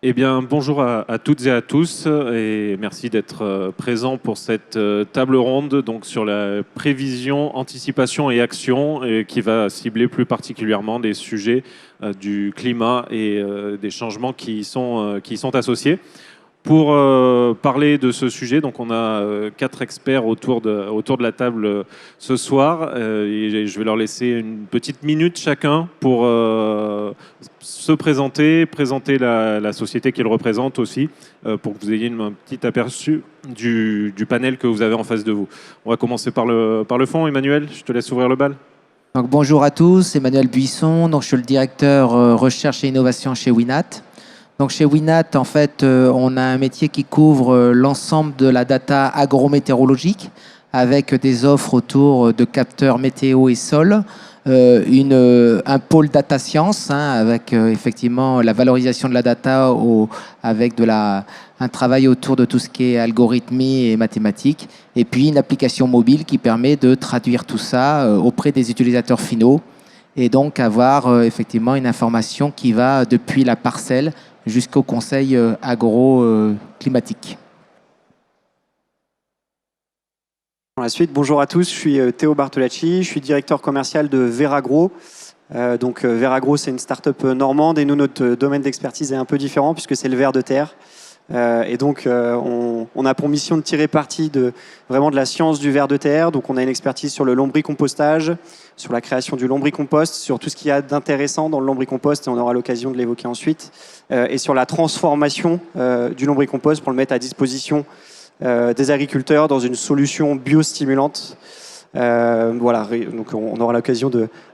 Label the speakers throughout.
Speaker 1: Eh bien, bonjour à toutes et à tous et merci d'être présents pour cette table ronde donc sur la prévision, anticipation et action qui va cibler plus particulièrement des sujets du climat et des changements qui y sont associés. Pour parler de ce sujet, donc on a quatre experts autour de la table ce soir et je vais leur laisser une petite minute chacun pour se présenter la société qu'ils représentent aussi, pour que vous ayez un petit aperçu du panel que vous avez en face de vous. On va commencer par le fond. Emmanuel, je te laisse ouvrir le bal.
Speaker 2: Donc, bonjour à tous, Emmanuel Buisson. Donc, je suis le directeur recherche et innovation chez Winat. Donc, chez Winat, en fait, on a un métier qui couvre l'ensemble de la data agrométéorologique avec des offres autour de capteurs météo et sol, un pôle data science avec effectivement la valorisation de la data avec un travail autour de tout ce qui est algorithmie et mathématiques, et puis une application mobile qui permet de traduire tout ça auprès des utilisateurs finaux et donc avoir effectivement une information qui va depuis la parcelle jusqu'au conseil agro-climatique.
Speaker 3: Dans la suite, bonjour à tous, je suis Théo Bartolacci, je suis directeur commercial de Veragro. Veragro, c'est une start-up normande et nous, notre domaine d'expertise est un peu différent puisque c'est le ver de terre. On a pour mission de tirer parti vraiment de la science du ver de terre. Donc on a une expertise sur le lombricompostage, sur la création du lombricompost, sur tout ce qu'il y a d'intéressant dans le lombricompost, et on aura l'occasion de l'évoquer ensuite, et sur la transformation du lombricompost pour le mettre à disposition des agriculteurs dans une solution biostimulante. Donc on aura l'occasion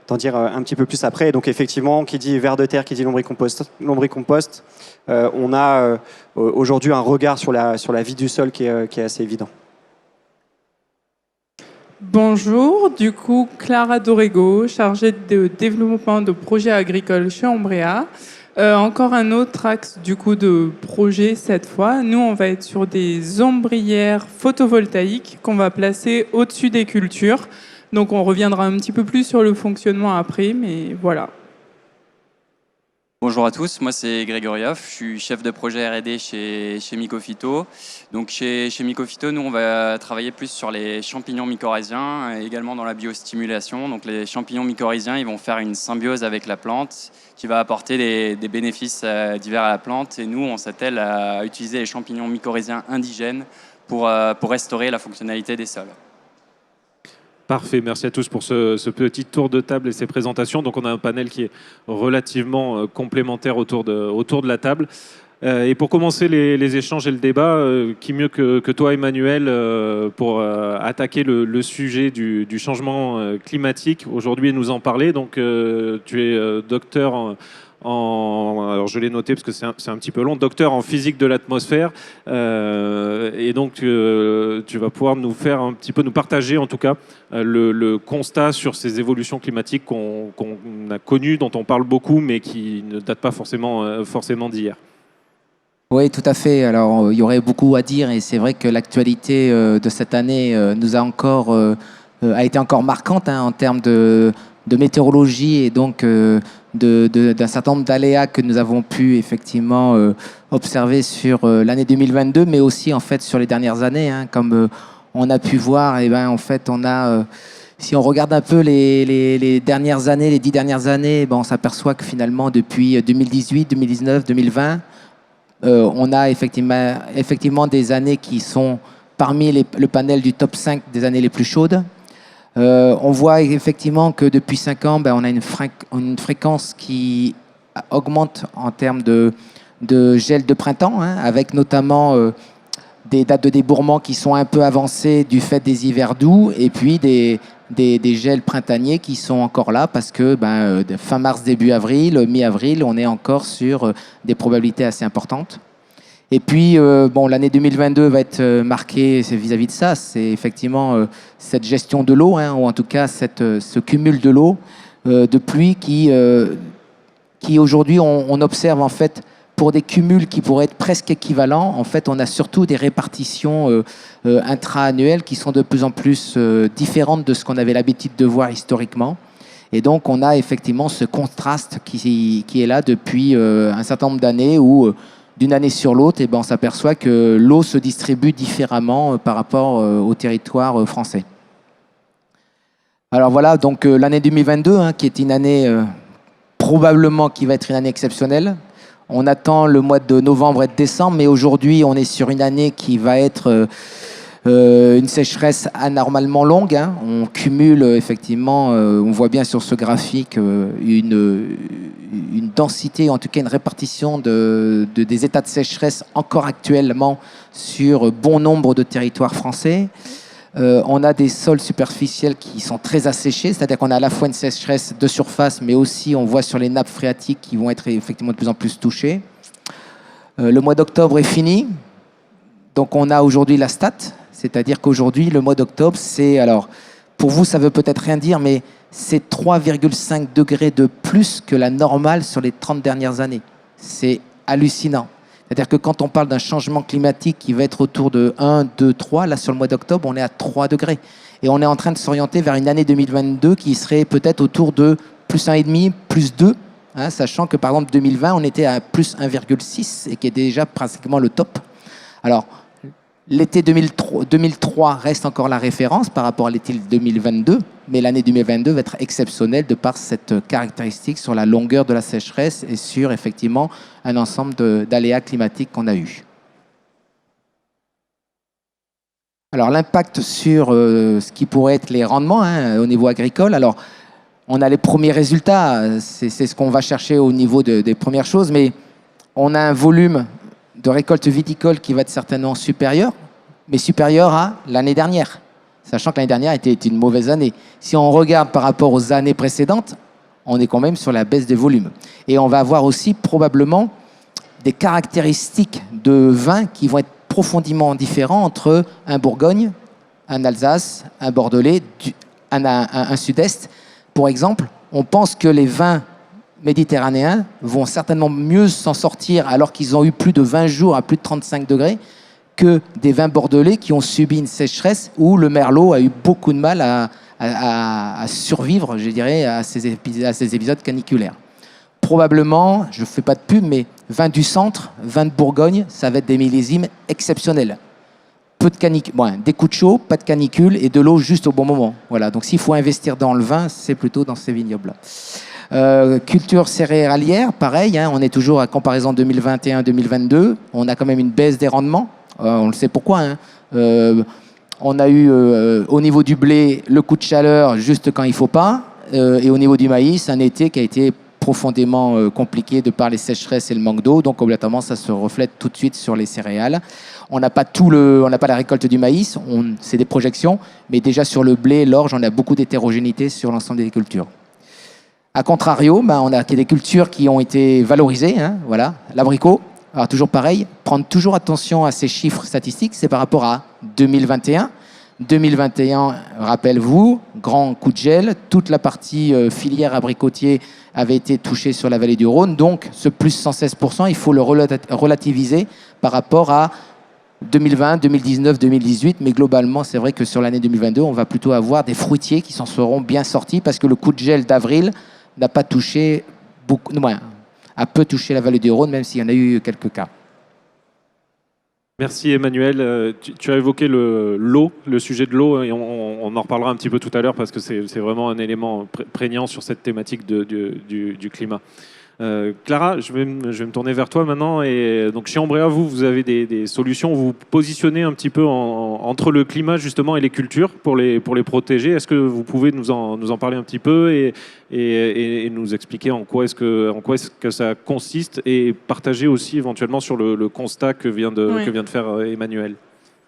Speaker 3: d'en dire un petit peu plus après. Donc effectivement, qui dit ver de terre, qui dit lombricompost, on a aujourd'hui un regard sur la vie du sol qui est assez évident.
Speaker 4: Bonjour, du coup Clara Dorego, chargée de développement de projets agricoles chez Ombrea. Encore un autre axe du coup de projet cette fois. Nous, on va être sur des ombrières photovoltaïques qu'on va placer au-dessus des cultures. Donc on reviendra un petit peu plus sur le fonctionnement après, mais voilà.
Speaker 5: Bonjour à tous, moi c'est Grégorioff, je suis chef de projet R&D chez Mycophyto. Donc chez Mycophyto, nous on va travailler plus sur les champignons mycorhiziens et également dans la biostimulation. Donc les champignons mycorhiziens, ils vont faire une symbiose avec la plante qui va apporter des bénéfices divers à la plante. Et nous, on s'attelle à utiliser les champignons mycorhiziens indigènes pour restaurer la fonctionnalité des sols.
Speaker 1: Parfait, merci à tous pour ce petit tour de table et ces présentations. Donc on a un panel qui est relativement complémentaire autour de la table. Et pour commencer les échanges et le débat, qui mieux que toi Emmanuel pour attaquer le sujet du changement climatique aujourd'hui et nous en parler. Donc tu es docteur alors je l'ai noté parce que c'est un petit peu long, docteur en physique de l'atmosphère, et donc tu vas pouvoir nous partager en tout cas le constat sur ces évolutions climatiques qu'on a connues, dont on parle beaucoup, mais qui ne datent pas forcément d'hier.
Speaker 2: Oui, tout à fait. Alors, il y aurait beaucoup à dire et c'est vrai que l'actualité de cette année a été encore marquante en termes de météorologie et donc d'un certain nombre d'aléas que nous avons pu effectivement observer sur l'année 2022, mais aussi en fait sur les dernières années, comme on a pu voir. Et ben en fait, si on regarde un peu les dernières années, les 10 dernières années, on s'aperçoit que finalement depuis 2018, 2019, 2020, on a effectivement des années qui sont parmi le panel du top 5 des années les plus chaudes. On voit effectivement que depuis 5 ans, on a une fréquence qui augmente en termes de gel de printemps, avec notamment des dates de débourrement qui sont un peu avancées du fait des hivers doux, et puis des gels printaniers qui sont encore là parce que fin mars, début avril, mi-avril, on est encore sur des probabilités assez importantes. Et puis, l'année 2022 va être marquée vis-à-vis de ça. C'est effectivement cette gestion de l'eau, ou en tout cas ce cumul de l'eau, de pluie qui aujourd'hui, on observe en fait pour des cumuls qui pourraient être presque équivalents. En fait, on a surtout des répartitions intra-annuelles qui sont de plus en plus différentes de ce qu'on avait l'habitude de voir historiquement. Et donc, on a effectivement ce contraste qui est là depuis un certain nombre d'années où d'une année sur l'autre, on s'aperçoit que l'eau se distribue différemment par rapport au territoire français. Alors voilà, donc l'année 2022, qui est une année probablement qui va être une année exceptionnelle. On attend le mois de novembre et de décembre, mais aujourd'hui, on est sur une année qui va être une sécheresse anormalement longue. On cumule effectivement, on voit bien sur ce graphique une densité, en tout cas une répartition des états de sécheresse encore actuellement sur bon nombre de territoires français. On a des sols superficiels qui sont très asséchés, c'est-à-dire qu'on a à la fois une sécheresse de surface, mais aussi on voit sur les nappes phréatiques qui vont être effectivement de plus en plus touchées. Le mois d'octobre est fini, donc on a aujourd'hui la stat, c'est-à-dire qu'aujourd'hui, le mois d'octobre, c'est, alors pour vous ça veut peut-être rien dire, mais c'est 3,5 degrés de plus que la normale sur les 30 dernières années. C'est hallucinant. C'est-à-dire que quand on parle d'un changement climatique qui va être autour de 1, 2, 3, là sur le mois d'octobre, on est à 3 degrés. Et on est en train de s'orienter vers une année 2022 qui serait peut-être autour de plus 1,5, plus 2, sachant que par exemple 2020, on était à plus 1,6 et qui est déjà pratiquement le top. Alors, l'été 2003 reste encore la référence par rapport à l'été 2022, mais l'année 2022 va être exceptionnelle de par cette caractéristique sur la longueur de la sécheresse et sur effectivement un ensemble d'aléas climatiques qu'on a eu. Alors l'impact sur ce qui pourrait être les rendements au niveau agricole. Alors on a les premiers résultats, c'est ce qu'on va chercher au niveau des premières choses, mais on a un volume de récolte viticole qui va être certainement supérieur, mais supérieur à l'année dernière, sachant que l'année dernière était une mauvaise année. Si on regarde par rapport aux années précédentes, on est quand même sur la baisse des volumes. Et on va avoir aussi probablement des caractéristiques de vin qui vont être profondément différents entre un Bourgogne, un Alsace, un Bordelais, un Sud-Est. Pour exemple, on pense que les vins méditerranéens vont certainement mieux s'en sortir alors qu'ils ont eu plus de 20 jours à plus de 35 degrés que des vins bordelais qui ont subi une sécheresse où le merlot a eu beaucoup de mal à survivre, je dirais, à ces épisodes caniculaires. Probablement, je ne fais pas de pub, mais vin du centre, vin de Bourgogne, ça va être des millésimes exceptionnels. Peu de canicule, des coups de chaud, pas de canicule et de l'eau juste au bon moment. Voilà. Donc s'il faut investir dans le vin, c'est plutôt dans ces vignobles-là. Culture céréalière, pareil, on est toujours à comparaison 2021-2022. On a quand même une baisse des rendements. On le sait pourquoi. On a eu au niveau du blé le coup de chaleur juste quand il ne faut pas. Et au niveau du maïs, un été qui a été profondément compliqué de par les sécheresses et le manque d'eau. Donc obligatoirement, ça se reflète tout de suite sur les céréales. On n'a pas la récolte du maïs, c'est des projections. Mais déjà sur le blé, l'orge, on a beaucoup d'hétérogénéité sur l'ensemble des cultures. A contrario, on a des cultures qui ont été valorisées. Voilà, l'abricot. Alors toujours pareil, prendre toujours attention à ces chiffres statistiques, c'est par rapport à 2021. 2021, rappelez-vous, grand coup de gel, toute la partie filière abricotier avait été touchée sur la vallée du Rhône, donc ce plus 116%, il faut le relativiser par rapport à 2020, 2019, 2018, mais globalement, c'est vrai que sur l'année 2022, on va plutôt avoir des fruitiers qui s'en seront bien sortis parce que le coup de gel d'avril n'a pas touché beaucoup, a peu touché la vallée du Rhône, même s'il y en a eu quelques cas.
Speaker 1: Merci Emmanuel. Tu as évoqué l'eau, le sujet de l'eau, et on en reparlera un petit peu tout à l'heure parce que c'est vraiment un élément prégnant sur cette thématique du climat. Clara, je vais me tourner vers toi maintenant. Et donc chez Ombrea, vous avez des solutions, vous vous positionnez un petit peu entre le climat justement et les cultures pour les protéger. Est-ce que vous pouvez nous en parler un petit peu et nous expliquer en quoi est-ce que ça consiste et partager aussi éventuellement sur le constat que vient de faire Emmanuel?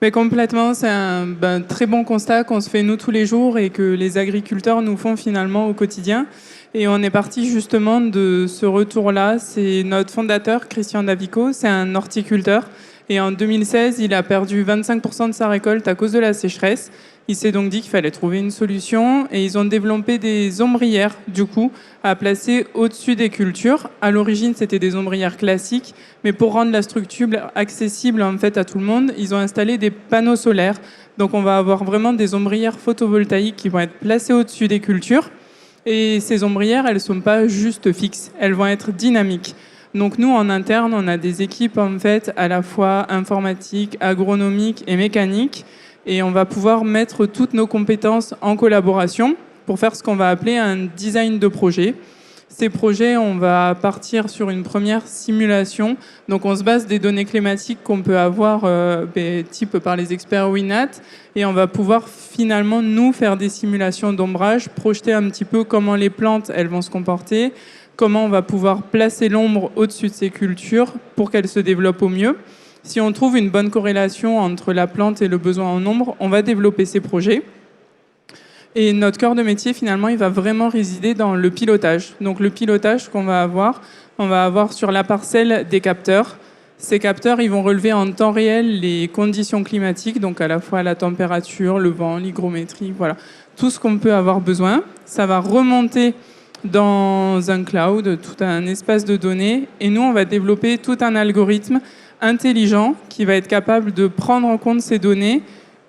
Speaker 4: Mais complètement, c'est un très bon constat qu'on se fait nous tous les jours et que les agriculteurs nous font finalement au quotidien. Et on est parti justement de ce retour-là. C'est notre fondateur, Christian Davico, c'est un horticulteur. Et en 2016, il a perdu 25% de sa récolte à cause de la sécheresse. Il s'est donc dit qu'il fallait trouver une solution et ils ont développé des ombrières, du coup, à placer au-dessus des cultures. À l'origine, c'était des ombrières classiques, mais pour rendre la structure accessible en fait à tout le monde, ils ont installé des panneaux solaires. Donc on va avoir vraiment des ombrières photovoltaïques qui vont être placées au-dessus des cultures. Et ces ombrières, elles ne sont pas juste fixes, elles vont être dynamiques. Donc nous, en interne, on a des équipes en fait à la fois informatiques, agronomiques et mécaniques, et on va pouvoir mettre toutes nos compétences en collaboration pour faire ce qu'on va appeler un design de projet. Ces projets, on va partir sur une première simulation. Donc on se base des données climatiques qu'on peut avoir, type par les experts WINAT, et on va pouvoir finalement nous faire des simulations d'ombrage, projeter un petit peu comment les plantes elles vont se comporter, comment on va pouvoir placer l'ombre au-dessus de ces cultures pour qu'elles se développent au mieux. Si on trouve une bonne corrélation entre la plante et le besoin en ombre, on va développer ces projets. Et notre cœur de métier, finalement, il va vraiment résider dans le pilotage. Donc le pilotage qu'on va avoir, on va avoir sur la parcelle des capteurs. Ces capteurs, ils vont relever en temps réel les conditions climatiques, donc à la fois la température, le vent, l'hygrométrie, voilà. Tout ce qu'on peut avoir besoin. Ça va remonter dans un cloud, tout un espace de données. Et nous, on va développer tout un algorithme intelligent qui va être capable de prendre en compte ces données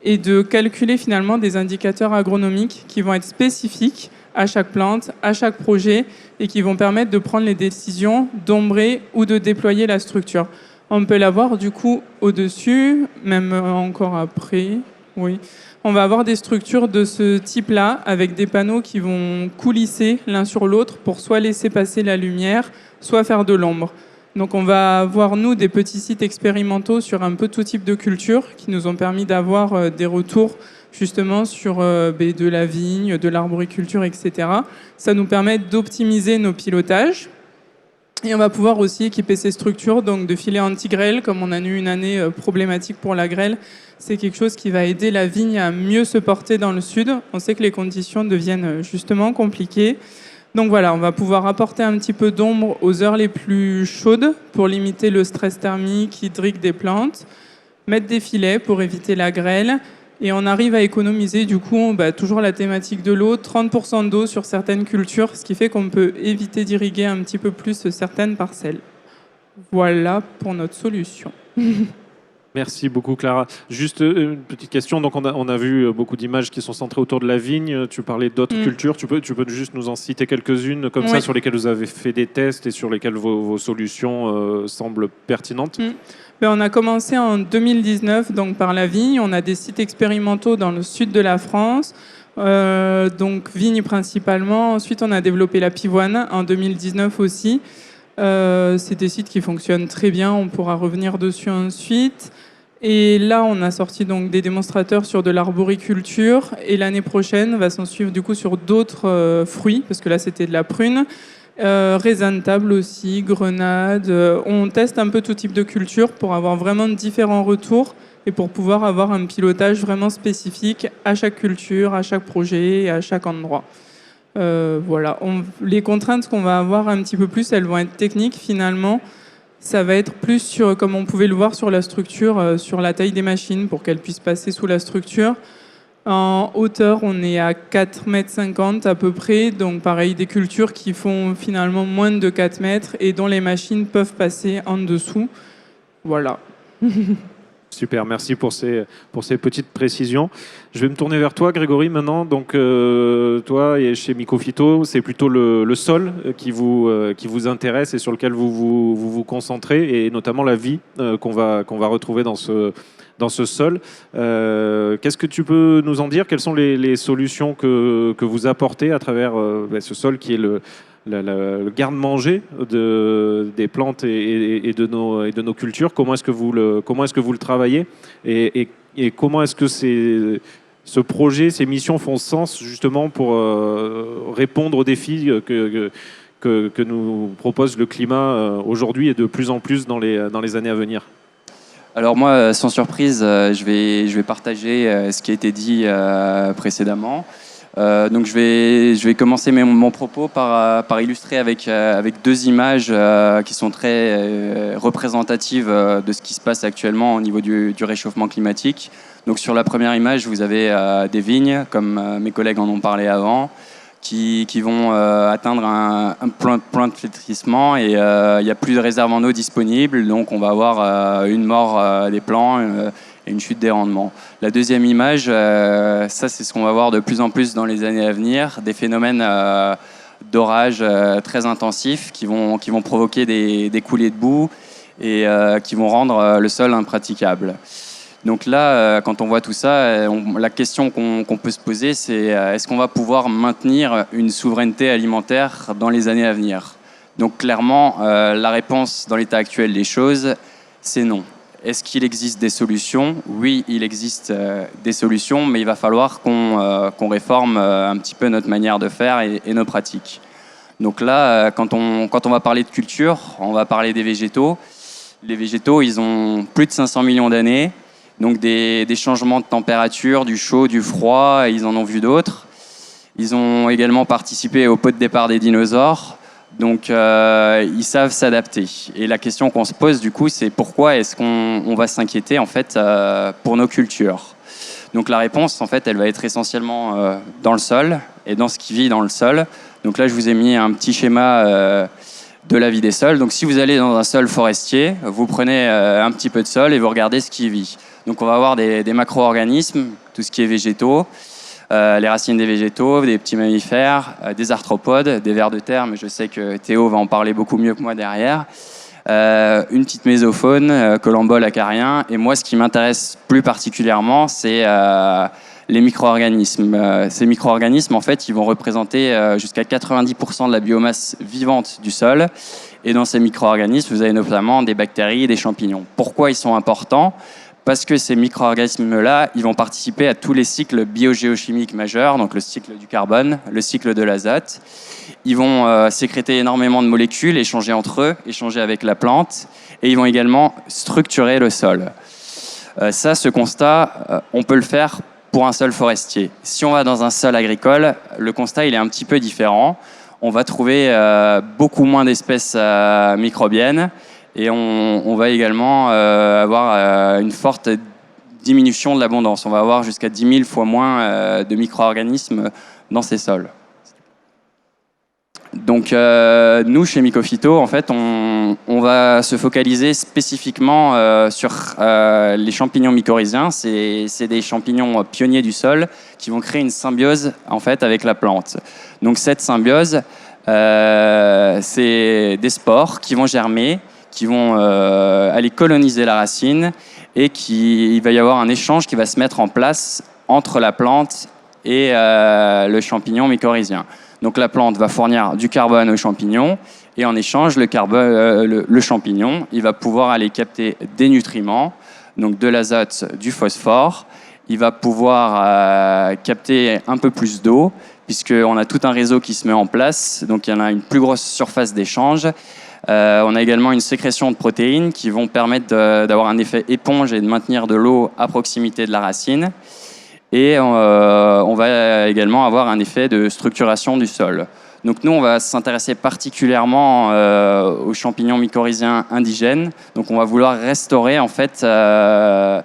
Speaker 4: et de calculer finalement des indicateurs agronomiques qui vont être spécifiques à chaque plante, à chaque projet, et qui vont permettre de prendre les décisions d'ombrer ou de déployer la structure. On peut l'avoir du coup au-dessus, même encore après. Oui. On va avoir des structures de ce type-là, avec des panneaux qui vont coulisser l'un sur l'autre pour soit laisser passer la lumière, soit faire de l'ombre. Donc on va avoir, nous, des petits sites expérimentaux sur un peu tout type de culture qui nous ont permis d'avoir des retours justement sur de la vigne, de l'arboriculture, etc. Ça nous permet d'optimiser nos pilotages. Et on va pouvoir aussi équiper ces structures donc de filets anti-grêle, comme on a eu une année problématique pour la grêle. C'est quelque chose qui va aider la vigne à mieux se porter dans le sud. On sait que les conditions deviennent justement compliquées. Donc voilà, on va pouvoir apporter un petit peu d'ombre aux heures les plus chaudes pour limiter le stress thermique, hydrique des plantes, mettre des filets pour éviter la grêle, et on arrive à économiser du coup toujours la thématique de l'eau, 30% d'eau sur certaines cultures, ce qui fait qu'on peut éviter d'irriguer un petit peu plus certaines parcelles. Voilà pour notre solution.
Speaker 1: Merci beaucoup, Clara. Juste une petite question. Donc, on a vu beaucoup d'images qui sont centrées autour de la vigne. Tu parlais d'autres cultures. Tu peux juste nous en citer quelques-unes comme ça sur lesquelles vous avez fait des tests et sur lesquelles vos solutions semblent pertinentes.
Speaker 4: On a commencé en 2019 donc par la vigne. On a des sites expérimentaux dans le sud de la France. Donc vigne principalement. Ensuite, on a développé la pivoine en 2019 aussi. C'est des sites qui fonctionnent très bien, on pourra revenir dessus ensuite. Et là, on a sorti donc des démonstrateurs sur de l'arboriculture, et l'année prochaine va s'en suivre du coup sur d'autres fruits, parce que là c'était de la prune, raisin de table aussi, grenade. On teste un peu tout type de culture pour avoir vraiment différents retours et pour pouvoir avoir un pilotage vraiment spécifique à chaque culture, à chaque projet et à chaque endroit. Voilà. Les contraintes qu'on va avoir un petit peu plus, elles vont être techniques finalement. Ça va être plus sur, comme on pouvait le voir sur la structure, sur la taille des machines pour qu'elles puissent passer sous la structure. En hauteur, on est à 4,50 m à peu près. Donc pareil, des cultures qui font finalement moins de 4 mètres et dont les machines peuvent passer en dessous. Voilà.
Speaker 1: Super, merci pour ces petites précisions. Je vais me tourner vers toi, Grégory, maintenant. Donc, toi, et chez Mycophyto, c'est plutôt le sol qui vous intéresse et sur lequel vous concentrez, et notamment la vie qu'on va retrouver dans ce sol. Qu'est-ce que tu peux nous en dire? Quelles sont les solutions que vous apportez à travers ce sol qui est le garde-manger des plantes et de nos cultures? Comment est-ce que vous le travaillez, et comment est-ce que ce projet, ces missions font sens justement pour répondre aux défis que nous propose le climat aujourd'hui et de plus en plus dans les années à venir?
Speaker 5: Alors moi, sans surprise, je vais partager ce qui a été dit précédemment. Donc je vais commencer mon propos par illustrer avec deux images qui sont très représentatives de ce qui se passe actuellement au niveau du réchauffement climatique. Donc sur la première image, vous avez des vignes, comme mes collègues en ont parlé avant, qui vont atteindre un point de flétrissement, et il n'y a plus de réserve en eau disponible, donc on va avoir une mort des plants et une chute des rendements. La deuxième image, ça c'est ce qu'on va voir de plus en plus dans les années à venir, des phénomènes d'orages très intensifs qui vont provoquer des coulées de boue et qui vont rendre le sol impraticable. Donc là, quand on voit tout ça, la question qu'on peut se poser, c'est est-ce qu'on va pouvoir maintenir une souveraineté alimentaire dans les années à venir? Donc clairement, la réponse dans l'état actuel des choses, c'est non. Est-ce qu'il existe des solutions? Oui, il existe des solutions, mais il va falloir qu'on réforme un petit peu notre manière de faire et nos pratiques. Donc là, quand on va parler de culture, on va parler des végétaux. Les végétaux, ils ont plus de 500 millions d'années, donc des changements de température, du chaud, du froid, ils en ont vu d'autres. Ils ont également participé au pot de départ des dinosaures. Donc, ils savent s'adapter. Et la question qu'on se pose, du coup, c'est pourquoi est-ce qu'on va s'inquiéter, en fait, pour nos cultures? Donc, la réponse, en fait, elle va être essentiellement dans le sol et dans ce qui vit dans le sol. Donc là, je vous ai mis un petit schéma de la vie des sols. Donc, si vous allez dans un sol forestier, vous prenez un petit peu de sol et vous regardez ce qui y vit. Donc, on va avoir des macro-organismes, tout ce qui est végétaux, les racines des végétaux, des petits mammifères, des arthropodes, des vers de terre, mais je sais que Théo va en parler beaucoup mieux que moi derrière, une petite mésofaune, collemboles, acariens, et moi ce qui m'intéresse plus particulièrement, c'est les micro-organismes. Ces micro-organismes, en fait, ils vont représenter jusqu'à 90% de la biomasse vivante du sol, et dans ces micro-organismes, vous avez notamment des bactéries et des champignons. Pourquoi ils sont importants ? Parce que ces micro-organismes-là, ils vont participer à tous les cycles biogéochimiques majeurs, donc le cycle du carbone, le cycle de l'azote. Ils vont sécréter énormément de molécules, échanger entre eux, échanger avec la plante, et ils vont également structurer le sol. Ce constat, on peut le faire pour un sol forestier. Si on va dans un sol agricole, le constat il est un petit peu différent. On va trouver beaucoup moins d'espèces microbiennes, et on va également avoir une forte diminution de l'abondance. On va avoir jusqu'à 10 000 fois moins de micro-organismes dans ces sols. Donc nous, chez Mycophyto, en fait, on va se focaliser spécifiquement sur les champignons mycorhiziens. C'est des champignons pionniers du sol qui vont créer une symbiose en fait, avec la plante. Donc cette symbiose, c'est des spores qui vont germer, qui vont aller coloniser la racine et il va y avoir un échange qui va se mettre en place entre la plante et le champignon mycorhizien. Donc la plante va fournir du carbone au champignon et en échange, le champignon il va pouvoir aller capter des nutriments, donc de l'azote, du phosphore. Il va pouvoir capter un peu plus d'eau puisqu'on a tout un réseau qui se met en place, donc il y en a une plus grosse surface d'échange. On a également une sécrétion de protéines qui vont permettre d'avoir un effet éponge et de maintenir de l'eau à proximité de la racine. Et on va également avoir un effet de structuration du sol. Donc nous, on va s'intéresser particulièrement aux champignons mycorhiziens indigènes. Donc on va vouloir restaurer en fait la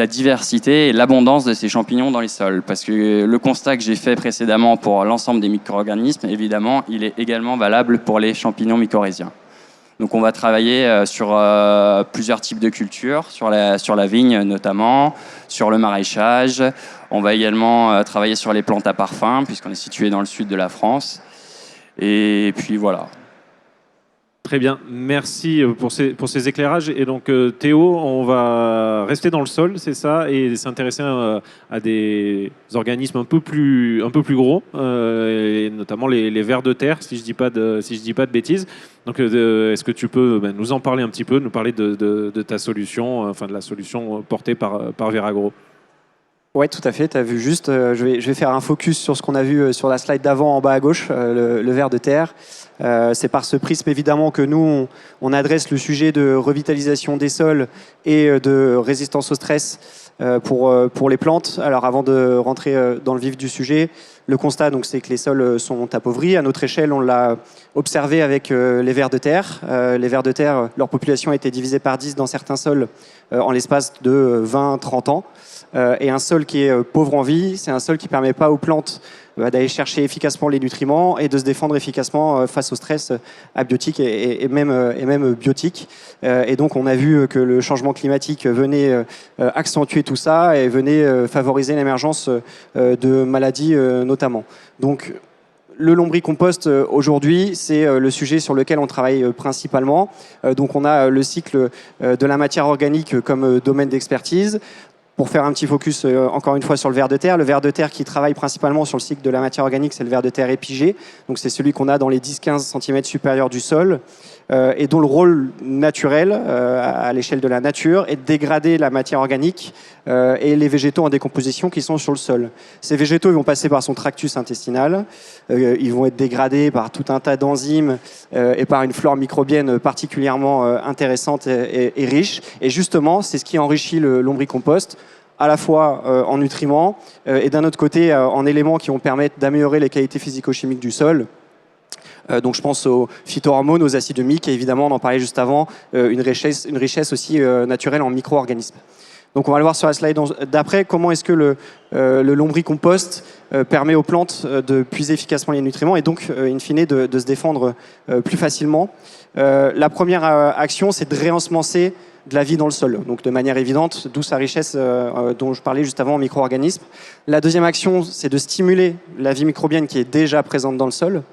Speaker 5: diversité et l'abondance de ces champignons dans les sols. Parce que le constat que j'ai fait précédemment pour l'ensemble des micro-organismes, évidemment, il est également valable pour les champignons mycorhiziens. Donc on va travailler sur plusieurs types de cultures, sur la vigne notamment, sur le maraîchage. On va également travailler sur les plantes à parfum, puisqu'on est situé dans le sud de la France. Et puis voilà.
Speaker 1: Très bien, merci pour ces éclairages. Et donc Théo, on va rester dans le sol, c'est ça, et s'intéresser à des organismes un peu plus gros, et notamment les vers de terre, si je dis pas de bêtises. Donc est-ce que tu peux nous en parler un petit peu, nous parler de ta solution, enfin de la solution portée par Veragro?
Speaker 3: Oui, tout à fait. Tu as vu juste. Je vais faire un focus sur ce qu'on a vu sur la slide d'avant en bas à gauche, le ver de terre. C'est par ce prisme évidemment que nous, on adresse le sujet de revitalisation des sols et de résistance au stress pour les plantes. Alors avant de rentrer dans le vif du sujet, le constat c'est que les sols sont appauvris. À notre échelle, on l'a observé avec les vers de terre. Les vers de terre, leur population a été divisée par 10 dans certains sols en l'espace de 20-30 ans. Et un sol qui est pauvre en vie, c'est un sol qui ne permet pas aux plantes d'aller chercher efficacement les nutriments et de se défendre efficacement face au stress abiotique et même biotique. Et donc on a vu que le changement climatique venait accentuer tout ça et venait favoriser l'émergence de maladies notamment. Donc le lombricompost aujourd'hui, c'est le sujet sur lequel on travaille principalement. Donc on a le cycle de la matière organique comme domaine d'expertise. Pour faire un petit focus encore une fois sur le ver de terre qui travaille principalement sur le cycle de la matière organique, c'est le ver de terre épigé. Donc c'est celui qu'on a dans les 10-15 cm supérieurs du sol et dont le rôle naturel à l'échelle de la nature est de dégrader la matière organique et les végétaux en décomposition qui sont sur le sol. Ces végétaux ils vont passer par son tractus intestinal, ils vont être dégradés par tout un tas d'enzymes et par une flore microbienne particulièrement intéressante et riche. Et justement, c'est ce qui enrichit le lombricompost, à la fois en nutriments et d'un autre côté en éléments qui vont permettre d'améliorer les qualités physico-chimiques du sol. Donc je pense aux phytohormones, aux acides humiques et évidemment, on en parlait juste avant, une richesse aussi naturelle en micro-organismes. Donc on va le voir sur la slide d'après, comment est-ce que le lombricompost permet aux plantes de puiser efficacement les nutriments et donc in fine de se défendre plus facilement. La première action, c'est de réensemencer de la vie dans le sol, donc de manière évidente, d'où sa richesse dont je parlais juste avant en micro-organismes. La deuxième action, c'est de stimuler la vie microbienne qui est déjà présente dans le sol.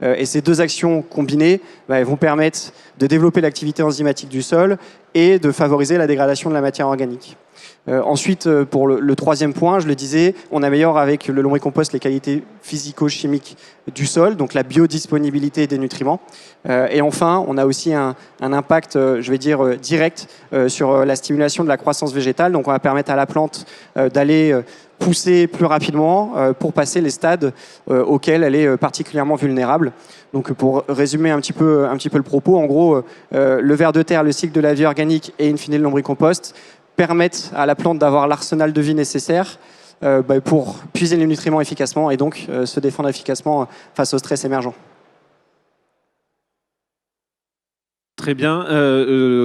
Speaker 3: Et ces deux actions combinées elles vont permettre de développer l'activité enzymatique du sol et de favoriser la dégradation de la matière organique. Ensuite, pour le troisième point, je le disais, on améliore avec le lombricompost les qualités physico-chimiques du sol, donc la biodisponibilité des nutriments. Et enfin, on a aussi un impact, je vais dire, direct sur la stimulation de la croissance végétale. Donc on va permettre à la plante d'aller pousser plus rapidement pour passer les stades auxquels elle est particulièrement vulnérable. Donc pour résumer un petit peu le propos, en gros, le ver de terre, le cycle de la vie organique et in fine le lombricompost permettent à la plante d'avoir l'arsenal de vie nécessaire pour puiser les nutriments efficacement et donc se défendre efficacement face au stress émergent.
Speaker 1: Très bien.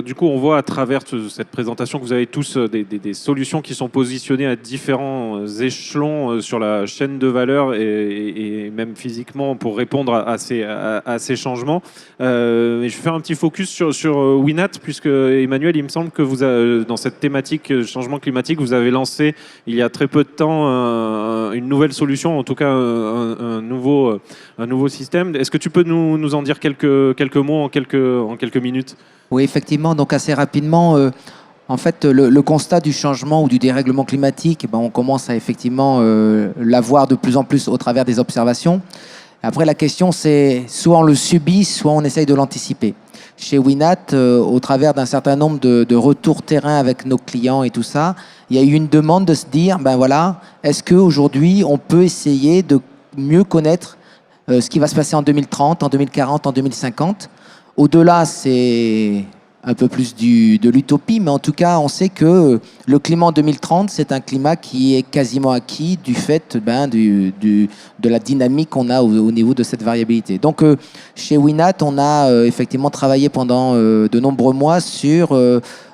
Speaker 1: Du coup, on voit à travers cette présentation que vous avez tous des solutions qui sont positionnées à différents échelons sur la chaîne de valeur et même physiquement pour répondre à ces changements. Je vais faire un petit focus sur Winat, puisque Emmanuel, il me semble que vous, dans cette thématique changement climatique, vous avez lancé il y a très peu de temps une nouvelle solution, en tout cas un nouveau système. Est-ce que tu peux nous en dire quelques mots en quelques minutes?
Speaker 2: Oui, effectivement. Donc assez rapidement, en fait, le constat du changement ou du dérèglement climatique, on commence à effectivement l'avoir de plus en plus au travers des observations. Après, la question, c'est soit on le subit, soit on essaye de l'anticiper. Chez Winat, au travers d'un certain nombre de retours terrain avec nos clients et tout ça, il y a eu une demande de se dire, est-ce qu'aujourd'hui, on peut essayer de mieux connaître ce qui va se passer en 2030, en 2040, en 2050. Au-delà, c'est un peu plus de l'utopie, mais en tout cas, on sait que le climat en 2030, c'est un climat qui est quasiment acquis du fait de la dynamique qu'on a au niveau de cette variabilité. Donc, chez Winat, on a effectivement travaillé pendant de nombreux mois sur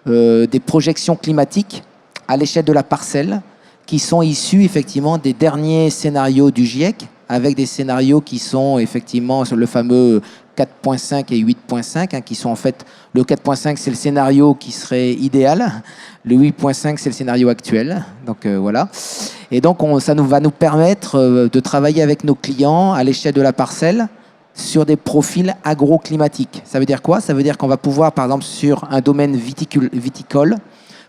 Speaker 2: des projections climatiques à l'échelle de la parcelle qui sont issues effectivement des derniers scénarios du GIEC, avec des scénarios qui sont effectivement sur le fameux 4.5 et 8.5, qui sont en fait, le 4.5 c'est le scénario qui serait idéal, le 8.5 c'est le scénario actuel, donc voilà. Et donc ça va nous permettre de travailler avec nos clients à l'échelle de la parcelle sur des profils agroclimatiques. Ça veut dire quoi? Ça veut dire qu'on va pouvoir, par exemple, sur un domaine viticole,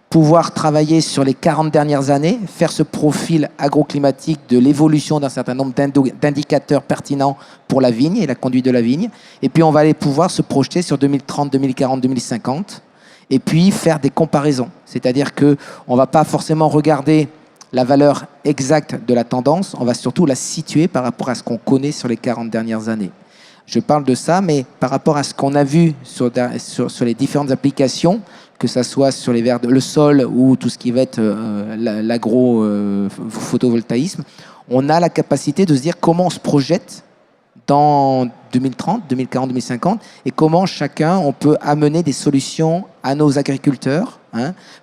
Speaker 2: pouvoir travailler sur les 40 dernières années, faire ce profil agroclimatique de l'évolution d'un certain nombre d'indicateurs pertinents pour la vigne et la conduite de la vigne. Et puis, on va aller pouvoir se projeter sur 2030, 2040, 2050 et puis faire des comparaisons. C'est-à-dire qu'on ne va pas forcément regarder la valeur exacte de la tendance, on va surtout la situer par rapport à ce qu'on connaît sur les 40 dernières années. Je parle de ça, mais par rapport à ce qu'on a vu sur les différentes applications, que ce soit sur le sol ou tout ce qui va être l'agro-photovoltaïsme, on a la capacité de se dire comment on se projette dans 2030, 2040, 2050 et comment chacun, on peut amener des solutions à nos agriculteurs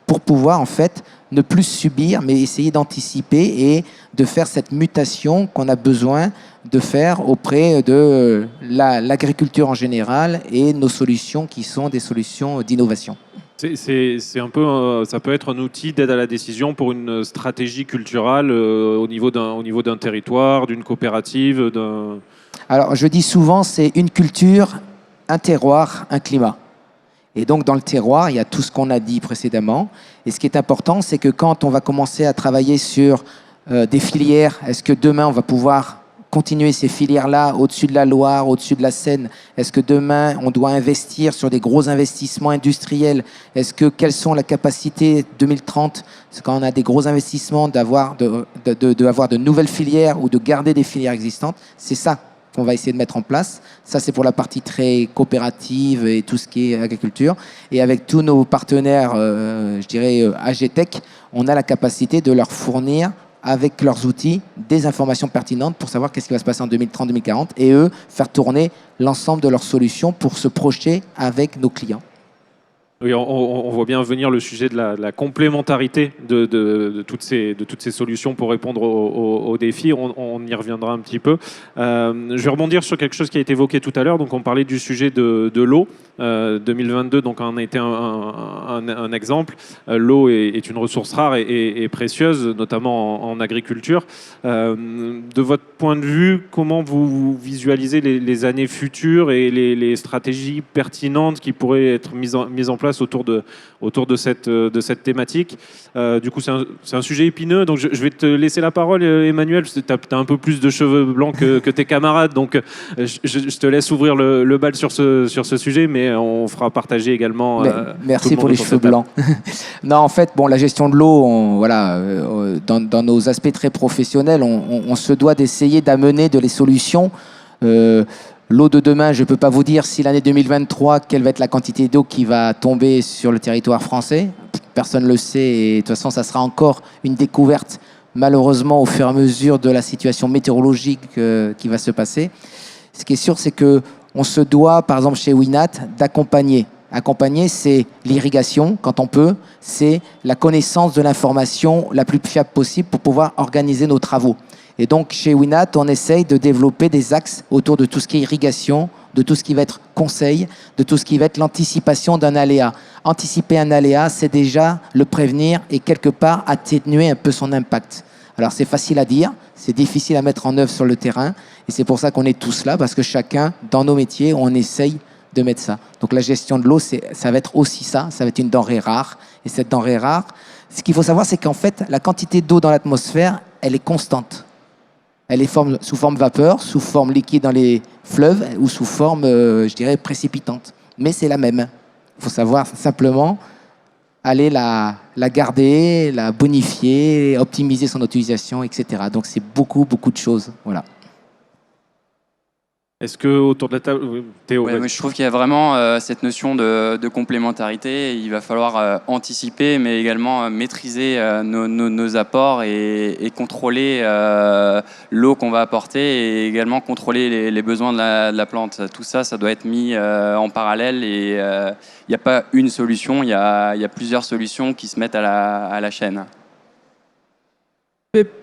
Speaker 2: pour pouvoir en fait ne plus subir, mais essayer d'anticiper et de faire cette mutation qu'on a besoin de faire auprès de l'agriculture en général et nos solutions qui sont des solutions d'innovation.
Speaker 1: C'est un peu, ça peut être un outil d'aide à la décision pour une stratégie culturelle au niveau d'un territoire, d'une coopérative,
Speaker 2: Alors, je dis souvent, c'est une culture, un terroir, un climat. Et donc, dans le terroir, il y a tout ce qu'on a dit précédemment. Et ce qui est important, c'est que quand on va commencer à travailler sur des filières, est-ce que demain, on va pouvoir continuer ces filières-là au-dessus de la Loire, au-dessus de la Seine? Est-ce que demain, on doit investir sur des gros investissements industriels? Quelles sont les capacités 2030? C'est quand on a des gros investissements d'avoir de nouvelles filières ou de garder des filières existantes. C'est ça qu'on va essayer de mettre en place. Ça, c'est pour la partie très coopérative et tout ce qui est agriculture. Et avec tous nos partenaires, je dirais AGTech, on a la capacité de leur fournir avec leurs outils, des informations pertinentes pour savoir qu'est-ce qui va se passer en 2030-2040 et eux, faire tourner l'ensemble de leurs solutions pour se projeter avec nos clients.
Speaker 1: Oui, on voit bien venir le sujet de la complémentarité de toutes ces solutions pour répondre aux défis. On y reviendra un petit peu. Je vais rebondir sur quelque chose qui a été évoqué tout à l'heure. Donc, on parlait du sujet de l'eau. 2022 donc, en a été un exemple. L'eau est une ressource rare et précieuse, notamment en agriculture. De votre point de vue, comment vous visualisez les années futures et les stratégies pertinentes qui pourraient être mises en place autour de cette thématique. Du coup, c'est un sujet épineux, donc je vais te laisser la parole, Emmanuel. Tu as un peu plus de cheveux blancs que tes camarades, donc je te laisse ouvrir le bal sur ce sujet, mais on fera partager également.
Speaker 2: Merci pour les cheveux blancs. Non, en fait, la gestion de l'eau, dans nos aspects très professionnels, on se doit d'essayer d'amener des solutions. L'eau de demain, je ne peux pas vous dire si l'année 2023, quelle va être la quantité d'eau qui va tomber sur le territoire français. Personne ne le sait et de toute façon, ça sera encore une découverte, malheureusement, au fur et à mesure de la situation météorologique qui va se passer. Ce qui est sûr, c'est qu'on se doit, par exemple chez Winat, d'accompagner. Accompagner, c'est l'irrigation, quand on peut, c'est la connaissance de l'information la plus fiable possible pour pouvoir organiser nos travaux. Et donc, chez Winat, on essaye de développer des axes autour de tout ce qui est irrigation, de tout ce qui va être conseil, de tout ce qui va être l'anticipation d'un aléa. Anticiper un aléa, c'est déjà le prévenir et quelque part atténuer un peu son impact. Alors, c'est facile à dire, c'est difficile à mettre en œuvre sur le terrain. Et c'est pour ça qu'on est tous là, parce que chacun, dans nos métiers, on essaye de mettre ça. Donc, la gestion de l'eau, ça va être aussi ça. Ça va être une denrée rare. Et cette denrée rare, ce qu'il faut savoir, c'est qu'en fait, la quantité d'eau dans l'atmosphère, elle est constante. Elle est sous forme vapeur, sous forme liquide dans les fleuves ou sous forme, je dirais, précipitante. Mais c'est la même. Il faut savoir simplement aller la garder, la bonifier, optimiser son utilisation, etc. Donc c'est beaucoup de choses. Voilà.
Speaker 1: Est-ce que autour de la table, Théo?
Speaker 5: Ouais, je trouve qu'il y a vraiment cette notion de complémentarité. Il va falloir anticiper, mais également maîtriser nos apports et contrôler l'eau qu'on va apporter et également contrôler les besoins de la plante. Tout ça, ça doit être mis en parallèle et il n'y a pas une solution, il y a plusieurs solutions qui se mettent à la chaîne.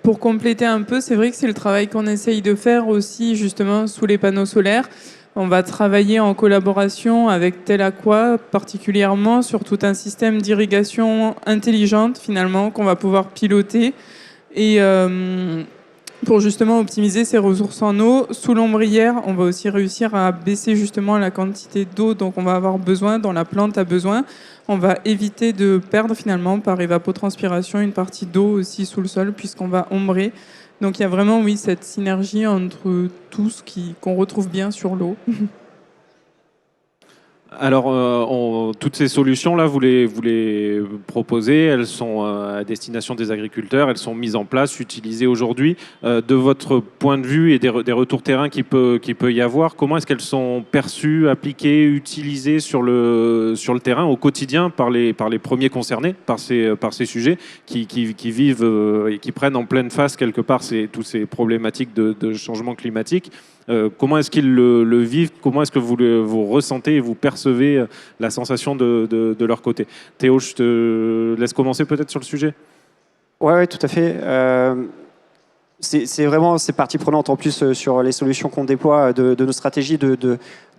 Speaker 4: Pour compléter un peu, c'est vrai que c'est le travail qu'on essaye de faire aussi justement sous les panneaux solaires. On va travailler en collaboration avec Telaqua particulièrement sur tout un système d'irrigation intelligente finalement qu'on va pouvoir piloter et pour justement optimiser ces ressources en eau. Sous l'ombrière, on va aussi réussir à baisser justement la quantité d'eau dont on va avoir besoin, dont la plante a besoin. On va éviter de perdre finalement par évapotranspiration une partie d'eau aussi sous le sol puisqu'on va ombrer. Donc il y a vraiment cette synergie entre tout ce qu'on retrouve bien sur l'eau.
Speaker 1: Alors, toutes ces solutions-là, vous les proposez, elles sont à destination des agriculteurs, elles sont mises en place, utilisées aujourd'hui. De votre point de vue et des retours terrain qu'il peut y avoir, comment est-ce qu'elles sont perçues, appliquées, utilisées sur le terrain au quotidien par les premiers concernés par ces sujets qui vivent et qui prennent en pleine face quelque part toutes ces problématiques de changement climatique? Comment est-ce qu'ils le vivent? Comment est-ce que vous ressentez et vous percevez la sensation de leur côté? Théo, je te laisse commencer peut-être sur le sujet.
Speaker 3: Ouais, tout à fait. c'est vraiment ces parties prenantes en plus sur les solutions qu'on déploie de nos stratégies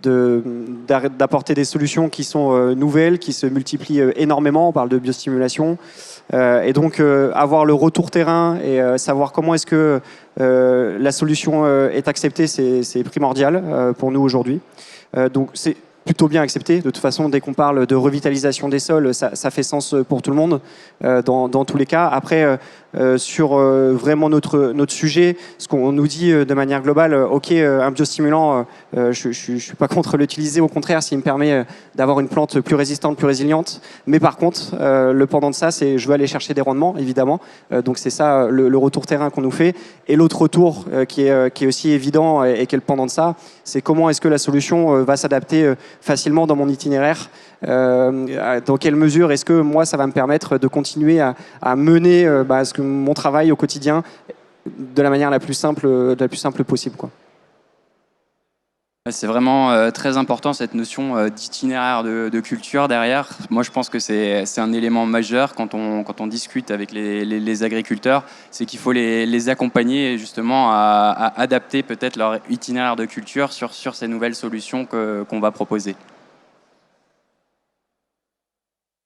Speaker 3: d'apporter des solutions qui sont nouvelles, qui se multiplient énormément. On parle de biostimulation. Et donc avoir le retour terrain et savoir comment est-ce que la solution est acceptée, c'est primordial pour nous aujourd'hui. Donc c'est plutôt bien accepté. De toute façon, dès qu'on parle de revitalisation des sols, ça fait sens pour tout le monde dans tous les cas. Après, sur vraiment notre sujet, ce qu'on nous dit de manière globale, ok, un biostimulant, je suis pas contre l'utiliser, au contraire, s'il me permet d'avoir une plante plus résistante, plus résiliente. Mais par contre, le pendant de ça, c'est je veux aller chercher des rendements, évidemment. Donc c'est ça le retour terrain qu'on nous fait. Et l'autre retour qui est aussi évident et qui est le pendant de ça, c'est comment est-ce que la solution va s'adapter facilement dans mon itinéraire. Dans quelle mesure est-ce que moi ça va me permettre de continuer à mener mon travail au quotidien de la manière la plus simple possible, quoi.
Speaker 5: C'est vraiment très important cette notion d'itinéraire de culture derrière. Moi je pense que c'est un élément majeur quand on discute avec les agriculteurs, c'est qu'il faut les accompagner justement à adapter peut-être leur itinéraire de culture sur ces nouvelles solutions qu'on va proposer.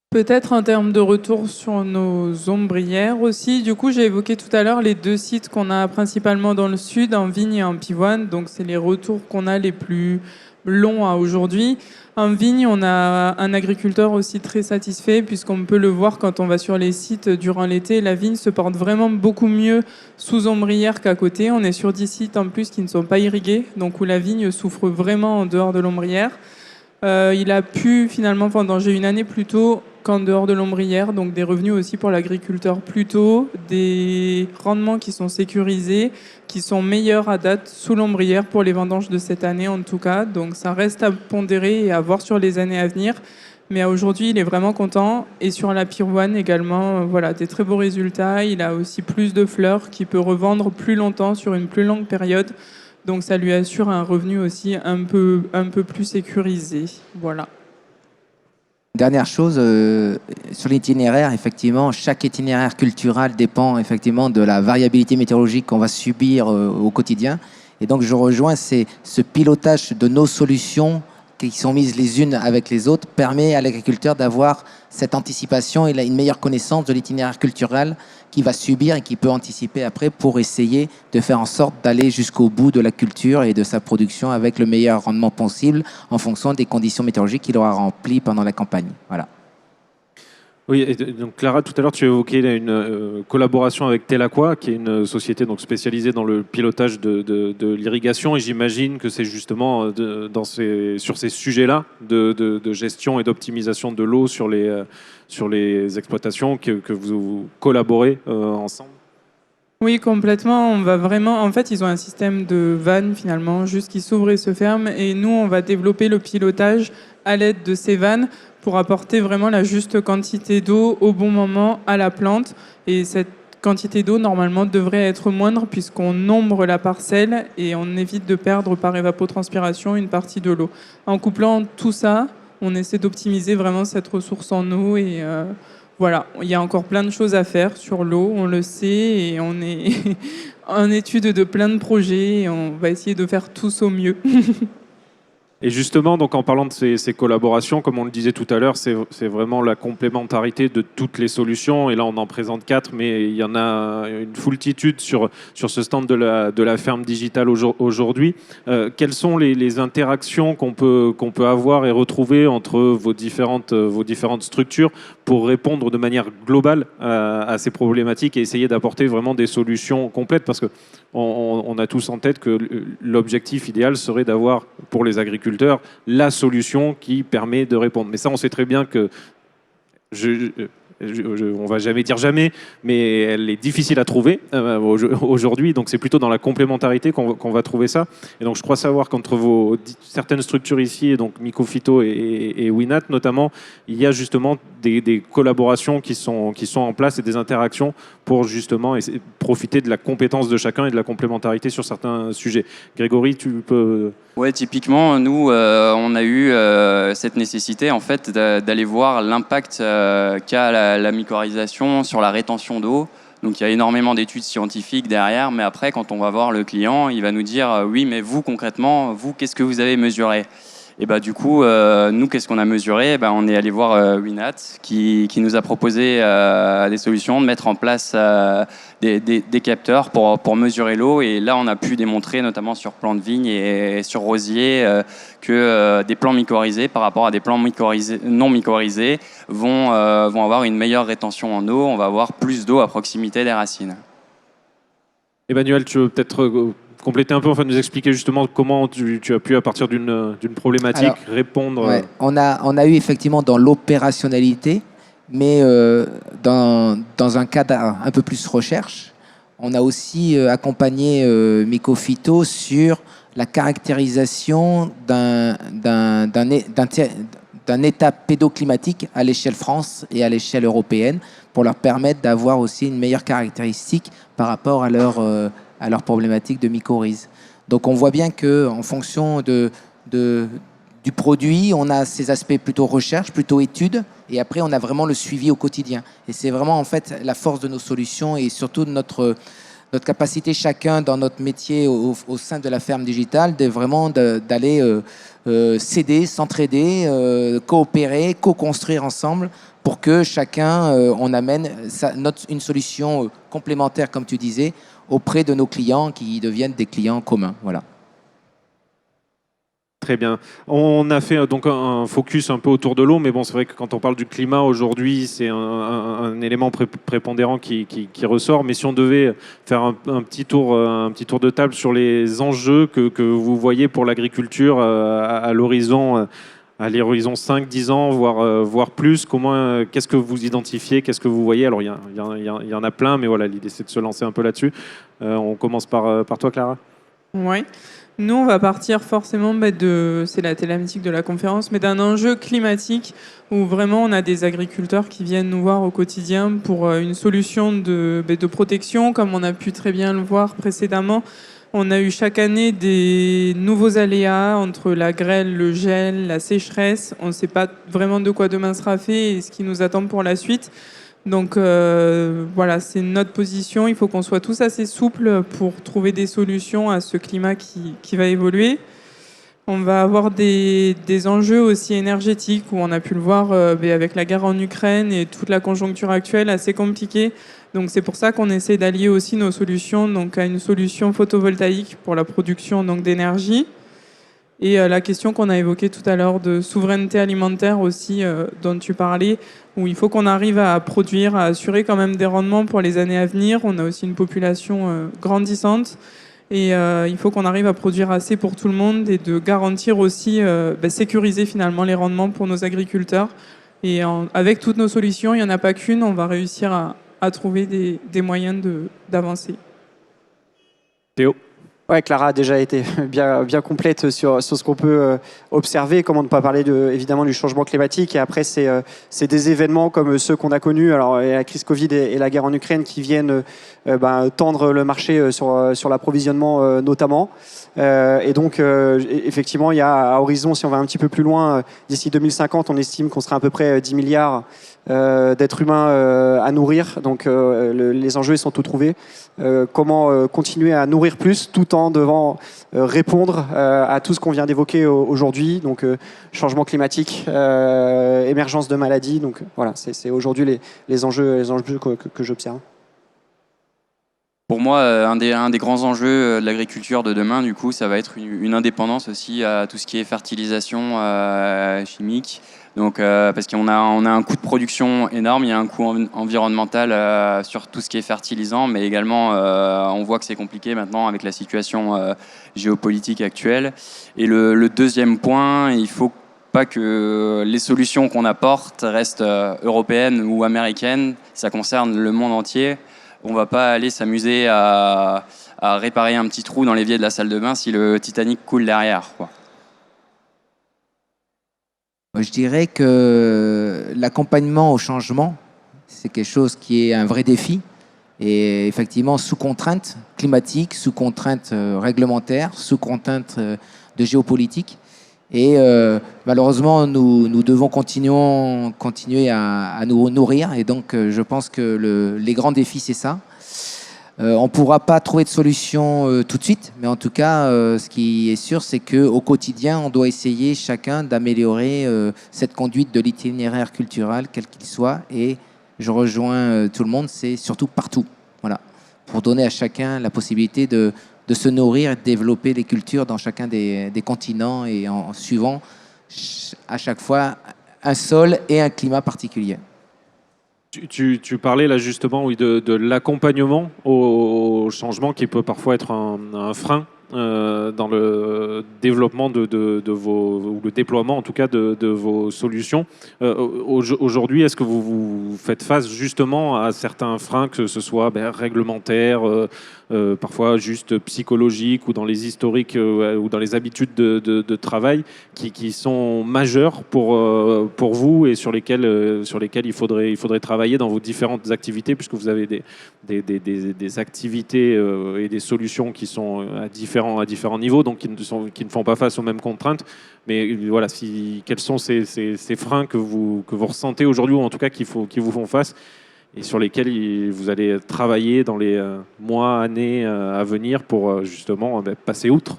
Speaker 4: Peut-être en termes de retour sur nos ombrières aussi. Du coup, j'ai évoqué tout à l'heure les 2 sites qu'on a principalement dans le sud, en vigne et en pivoine. Donc, c'est les retours qu'on a les plus longs à aujourd'hui. En vigne, on a un agriculteur aussi très satisfait puisqu'on peut le voir quand on va sur les sites durant l'été. La vigne se porte vraiment beaucoup mieux sous ombrière qu'à côté. On est sur 10 sites en plus qui ne sont pas irrigués, donc où la vigne souffre vraiment en dehors de l'ombrière. Il a pu finalement vendanger une année plus tôt qu'en dehors de l'ombrière, donc des revenus aussi pour l'agriculteur plus tôt, des rendements qui sont sécurisés, qui sont meilleurs à date sous l'ombrière pour les vendanges de cette année en tout cas. Donc ça reste à pondérer et à voir sur les années à venir. Mais aujourd'hui, il est vraiment content. Et sur la pivoine également, voilà, des très beaux résultats. Il a aussi plus de fleurs qu'il peut revendre plus longtemps sur une plus longue période. Donc ça lui assure un revenu aussi un peu plus sécurisé. Voilà.
Speaker 2: Dernière chose, sur l'itinéraire, effectivement, chaque itinéraire culturel dépend effectivement de la variabilité météorologique qu'on va subir au quotidien. Et donc je rejoins ce pilotage de nos solutions qui sont mises les unes avec les autres permet à l'agriculteur d'avoir cette anticipation et une meilleure connaissance de l'itinéraire culturel qu'il va subir et qu'il peut anticiper après pour essayer de faire en sorte d'aller jusqu'au bout de la culture et de sa production avec le meilleur rendement possible en fonction des conditions météorologiques qu'il aura remplies pendant la campagne. Voilà.
Speaker 1: Oui, et donc Clara, tout à l'heure, tu évoquais une collaboration avec Telaqua, qui est une société donc spécialisée dans le pilotage de l'irrigation, et j'imagine que c'est justement sur ces sujets-là de gestion et d'optimisation de l'eau sur les exploitations que vous collaborez ensemble.
Speaker 4: Oui, complètement. On va vraiment. En fait, ils ont un système de vannes finalement, juste qui s'ouvre et se ferme, et nous, on va développer le pilotage à l'aide de ces vannes pour apporter vraiment la juste quantité d'eau au bon moment à la plante. Et cette quantité d'eau, normalement, devrait être moindre puisqu'on nombre la parcelle et on évite de perdre par évapotranspiration une partie de l'eau. En couplant tout ça, on essaie d'optimiser vraiment cette ressource en eau et voilà. Il y a encore plein de choses à faire sur l'eau, on le sait, et on est en étude de plein de projets et on va essayer de faire tous au mieux.
Speaker 1: Et justement, donc en parlant de ces collaborations, comme on le disait tout à l'heure, c'est vraiment la complémentarité de toutes les solutions. Et là, on en présente 4, mais il y en a une foultitude sur ce stand de la ferme digitale aujourd'hui. Quelles sont les interactions qu'on peut avoir et retrouver entre vos différentes structures pour répondre de manière globale à ces problématiques et essayer d'apporter vraiment des solutions complètes? Parce que on a tous en tête que l'objectif idéal serait d'avoir, pour les agriculteurs, la solution qui permet de répondre. Mais ça, on sait très bien que on va jamais dire jamais, mais elle est difficile à trouver aujourd'hui. Donc c'est plutôt dans la complémentarité qu'on va trouver ça. Et donc je crois savoir qu'entre certaines structures ici, et donc Mycophyto et Winat notamment, il y a justement des collaborations qui sont en place et des interactions pour justement profiter de la compétence de chacun et de la complémentarité sur certains sujets. Grégory, tu peux...
Speaker 5: Ouais, typiquement, nous, on a eu cette nécessité en fait d'aller voir l'impact qu'a la mycorrhization sur la rétention d'eau Donc il y a énormément d'études scientifiques derrière, mais après, quand on va voir le client, il va nous dire oui, mais vous concrètement, vous, qu'est-ce que vous avez mesuré? Et bah, du coup, nous, qu'est-ce qu'on a mesuré? On est allé voir Winat qui nous a proposé des solutions, de mettre en place des capteurs pour mesurer l'eau. Et là, on a pu démontrer, notamment sur plants de vigne et sur rosier, que des plants mycorhizés par rapport à des plants non mycorhizés vont avoir une meilleure rétention en eau. On va avoir plus d'eau à proximité des racines.
Speaker 1: Emmanuel, tu veux peut-être compléter un peu, enfin nous expliquer justement comment tu as pu, à partir d'une problématique,
Speaker 2: Alors,
Speaker 1: répondre.
Speaker 2: Ouais, on a eu effectivement dans l'opérationnalité, mais dans un cadre un peu plus recherche, on a aussi accompagné Mycophyto sur la caractérisation d'un état pédoclimatique à l'échelle France et à l'échelle européenne pour leur permettre d'avoir aussi une meilleure caractéristique par rapport à leur problématique de mycorhize. Donc on voit bien qu'en fonction du produit, on a ces aspects plutôt recherche, plutôt études, et après on a vraiment le suivi au quotidien. Et c'est vraiment en fait la force de nos solutions et surtout de notre capacité chacun dans notre métier au sein de la ferme digitale, d'aller s'aider, s'entraider, coopérer, co-construire ensemble pour que chacun, on amène une solution complémentaire, comme tu disais, auprès de nos clients qui deviennent des clients communs. Voilà.
Speaker 1: Très bien. On a fait donc un focus un peu autour de l'eau, mais bon, c'est vrai que quand on parle du climat aujourd'hui, c'est un élément prépondérant qui ressort. Mais si on devait faire un petit tour de table sur les enjeux que vous voyez pour l'agriculture à l'horizon 5-10 ans, voire plus, qu'est-ce que vous identifiez, qu'est-ce que vous voyez? Alors, il y en a plein, mais voilà, l'idée, c'est de se lancer un peu là-dessus. On commence par toi, Clara.
Speaker 4: Oui. Nous, on va partir forcément c'est la thématique de la conférence, mais d'un enjeu climatique où vraiment on a des agriculteurs qui viennent nous voir au quotidien pour une solution de protection, comme on a pu très bien le voir précédemment. On a eu chaque année des nouveaux aléas entre la grêle, le gel, la sécheresse. On ne sait pas vraiment de quoi demain sera fait et ce qui nous attend pour la suite. Donc voilà, c'est notre position. Il faut qu'on soit tous assez souples pour trouver des solutions à ce climat qui va évoluer. On va avoir des enjeux aussi énergétiques où on a pu le voir avec la guerre en Ukraine et toute la conjoncture actuelle assez compliquée. Donc c'est pour ça qu'on essaie d'allier aussi nos solutions à une solution photovoltaïque pour la production d'énergie. Et la question qu'on a évoquée tout à l'heure de souveraineté alimentaire aussi, dont tu parlais, où il faut qu'on arrive à produire, à assurer quand même des rendements pour les années à venir. On a aussi une population grandissante et il faut qu'on arrive à produire assez pour tout le monde et de garantir aussi, sécuriser finalement les rendements pour nos agriculteurs. Et avec toutes nos solutions, il n'y en a pas qu'une, on va réussir à trouver des moyens d'avancer.
Speaker 1: Théo?
Speaker 3: Ouais, Clara a déjà été bien complète sur ce qu'on peut observer. Comment ne pas parler évidemment du changement climatique. Et après, c'est des événements comme ceux qu'on a connus, alors la crise Covid et la guerre en Ukraine, qui viennent tendre le marché sur l'approvisionnement notamment. Et donc, effectivement, il y a à horizon, si on va un petit peu plus loin, d'ici 2050, on estime qu'on sera à peu près 10 milliards d'êtres humains à nourrir. Donc, les enjeux ils sont tout trouvés. Comment continuer à nourrir plus tout en devant répondre à tout ce qu'on vient d'évoquer aujourd'hui. Donc, changement climatique, émergence de maladies. Donc, voilà, c'est aujourd'hui les enjeux que j'observe.
Speaker 5: Pour moi, un des grands enjeux de l'agriculture de demain, du coup, ça va être une indépendance aussi à tout ce qui est fertilisation chimique. Donc, parce qu'on a un coût de production énorme, il y a un coût environnemental sur tout ce qui est fertilisant, mais également, on voit que c'est compliqué maintenant avec la situation géopolitique actuelle. Et le deuxième point, il faut pas que les solutions qu'on apporte restent européennes ou américaines. Ça concerne le monde entier. On va pas aller s'amuser à réparer un petit trou dans l'évier de la salle de bain si le Titanic coule derrière, quoi.
Speaker 2: Je dirais que l'accompagnement au changement, c'est quelque chose qui est un vrai défi. Et effectivement, sous contrainte climatique, sous contrainte réglementaire, sous contrainte de géopolitique. Et malheureusement, nous devons continuer à nous nourrir. Et donc, je pense que les grands défis, c'est ça. On ne pourra pas trouver de solution tout de suite, mais en tout cas, ce qui est sûr, c'est qu'au quotidien, on doit essayer chacun d'améliorer cette conduite de l'itinéraire culturel, quel qu'il soit. Et je rejoins tout le monde, c'est surtout partout. Voilà, pour donner à chacun la possibilité de se nourrir et de développer les cultures dans chacun des continents et en suivant à chaque fois un sol et un climat particulier.
Speaker 1: Tu parlais là justement oui, de l'accompagnement au changement qui peut parfois être un frein dans le développement de vos, ou le déploiement en tout cas de vos solutions. Aujourd'hui, est-ce que vous faites face justement à certains freins, que ce soit réglementaires, parfois juste psychologiques ou dans les historiques ou dans les habitudes de travail qui sont majeurs pour vous et sur lesquels il faudrait travailler dans vos différentes activités, puisque vous avez des activités et des solutions qui sont à différents niveaux, donc qui ne font pas face aux mêmes contraintes. Mais voilà, quels sont ces freins que vous ressentez aujourd'hui, ou en tout cas qui vous font face, et sur lesquels vous allez travailler dans les mois, années à venir pour justement passer outre?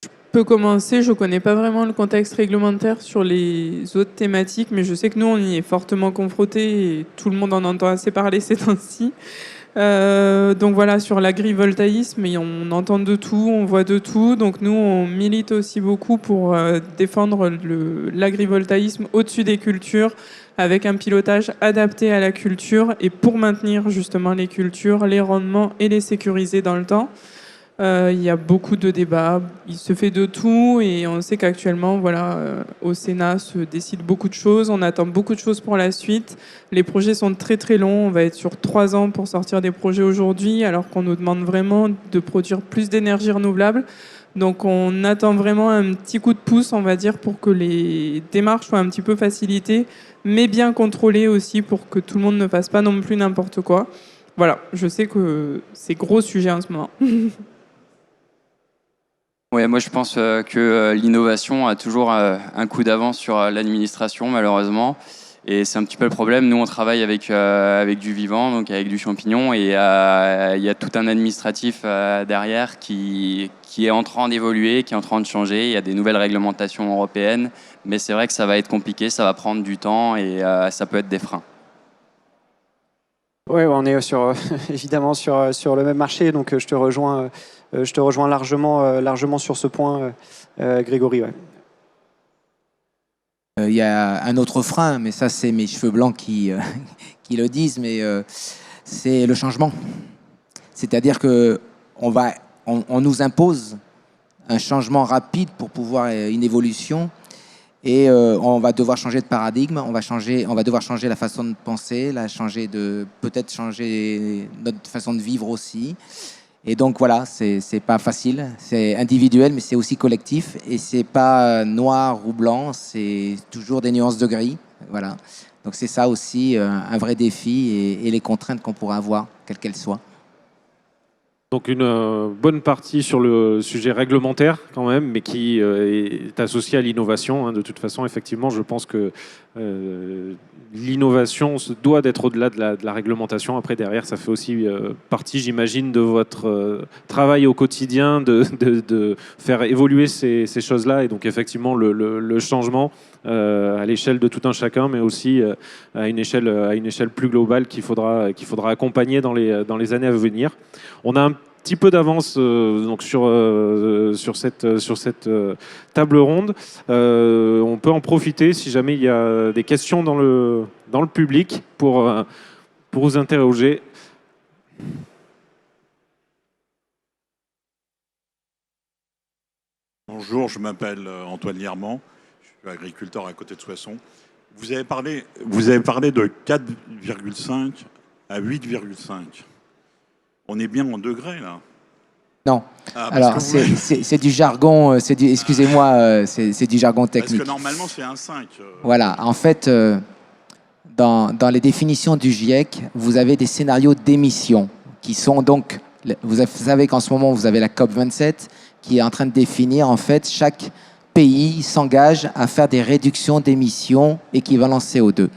Speaker 4: Je peux commencer. Je ne connais pas vraiment le contexte réglementaire sur les autres thématiques, mais je sais que nous, on y est fortement confrontés et tout le monde en entend assez parler ces temps-ci. Donc voilà, sur l'agrivoltaïsme, on entend de tout, on voit de tout. Donc nous, on milite aussi beaucoup pour défendre l'agrivoltaïsme au-dessus des cultures, avec un pilotage adapté à la culture et pour maintenir justement les cultures, les rendements et les sécuriser dans le temps. Il y a beaucoup de débats, il se fait de tout et on sait qu'actuellement, voilà, au Sénat se décide beaucoup de choses, on attend beaucoup de choses pour la suite. Les projets sont très très longs, on va être sur 3 ans pour sortir des projets aujourd'hui, alors qu'on nous demande vraiment de produire plus d'énergie renouvelable. Donc on attend vraiment un petit coup de pouce, on va dire, pour que les démarches soient un petit peu facilitées, mais bien contrôlées aussi pour que tout le monde ne fasse pas non plus n'importe quoi. Voilà, je sais que c'est gros sujet en ce moment.
Speaker 5: Ouais, moi je pense que l'innovation a toujours un coup d'avance sur l'administration, malheureusement. Et c'est un petit peu le problème. Nous, on travaille avec du vivant, donc avec du champignon, et il y a tout un administratif derrière qui est en train d'évoluer, qui est en train de changer. Il y a des nouvelles réglementations européennes, mais c'est vrai que ça va être compliqué, ça va prendre du temps et ça peut être des freins.
Speaker 3: Oui, on est évidemment sur le même marché, donc je te rejoins largement sur ce point, Grégory. Ouais.
Speaker 2: Il y a un autre frein, mais ça c'est mes cheveux blancs qui le disent, mais c'est le changement. C'est-à-dire que on nous impose un changement rapide pour pouvoir une évolution. Et on va devoir changer de paradigme, on va devoir changer la façon de penser, peut-être changer notre façon de vivre aussi. Et donc voilà, c'est pas facile, c'est individuel, mais c'est aussi collectif. Et c'est pas noir ou blanc, c'est toujours des nuances de gris. Voilà. Donc c'est ça aussi un vrai défi et les contraintes qu'on pourra avoir, quelles qu'elles soient.
Speaker 1: Donc une bonne partie sur le sujet réglementaire quand même, mais qui est associée à l'innovation. Hein. De toute façon, effectivement, je pense que l'innovation doit d'être au-delà de la réglementation. Après, derrière, ça fait aussi partie, j'imagine, de votre travail au quotidien, de faire évoluer ces choses-là. Et donc, effectivement, le changement à l'échelle de tout un chacun, mais aussi à une échelle plus globale qu'il faudra accompagner dans les années à venir. On a un petit peu d'avance donc sur cette table ronde. On peut en profiter si jamais il y a des questions dans le public pour vous interroger.
Speaker 6: Bonjour, je m'appelle Antoine Liermand, je suis agriculteur à côté de Soissons. Vous avez parlé de 4,5 à 8,5. On est bien en degrés, là?
Speaker 2: Non. Alors, c'est du jargon, excusez-moi, c'est du jargon technique.
Speaker 6: Parce que normalement, c'est un 5.
Speaker 2: Voilà, en fait, dans les définitions du GIEC, vous avez des scénarios d'émissions qui sont donc Vous savez qu'en ce moment, vous avez la COP27 qui est en train de définir, en fait, chaque pays s'engage à faire des réductions d'émissions équivalent CO2.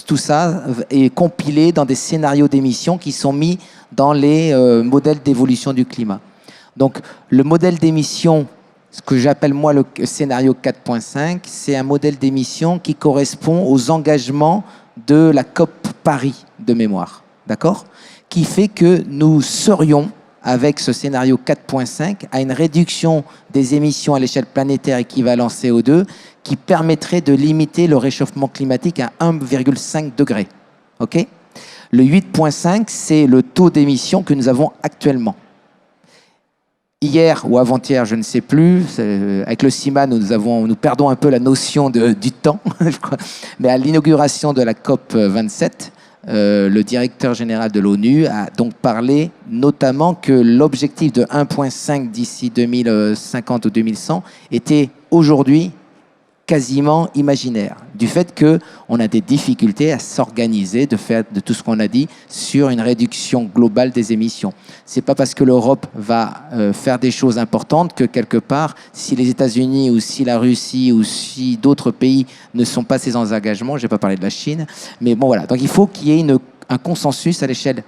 Speaker 2: Tout ça est compilé dans des scénarios d'émissions qui sont mis dans les modèles d'évolution du climat. Donc, le modèle d'émission, ce que j'appelle moi le scénario 4.5, c'est un modèle d'émission qui correspond aux engagements de la COP Paris de mémoire, d'accord ? Qui fait que nous serions, avec ce scénario 4.5, à une réduction des émissions à l'échelle planétaire équivalent CO2 qui permettrait de limiter le réchauffement climatique à 1,5 degré. Okay ? Le 8.5, c'est le taux d'émission que nous avons actuellement. Hier ou avant-hier, je ne sais plus, avec le CIMA, nous perdons un peu la notion du temps, je crois. Mais à l'inauguration de la COP 27, le directeur général de l'ONU a donc parlé notamment que l'objectif de 1,5 d'ici 2050 ou 2100 était aujourd'hui quasiment imaginaire, du fait qu'on a des difficultés à s'organiser, de faire de tout ce qu'on a dit sur une réduction globale des émissions. C'est pas parce que l'Europe va faire des choses importantes que quelque part, si les États-Unis ou si la Russie ou si d'autres pays ne sont pas ces engagements, je vais pas parler de la Chine, mais bon voilà. Donc il faut qu'il y ait un consensus à l'échelle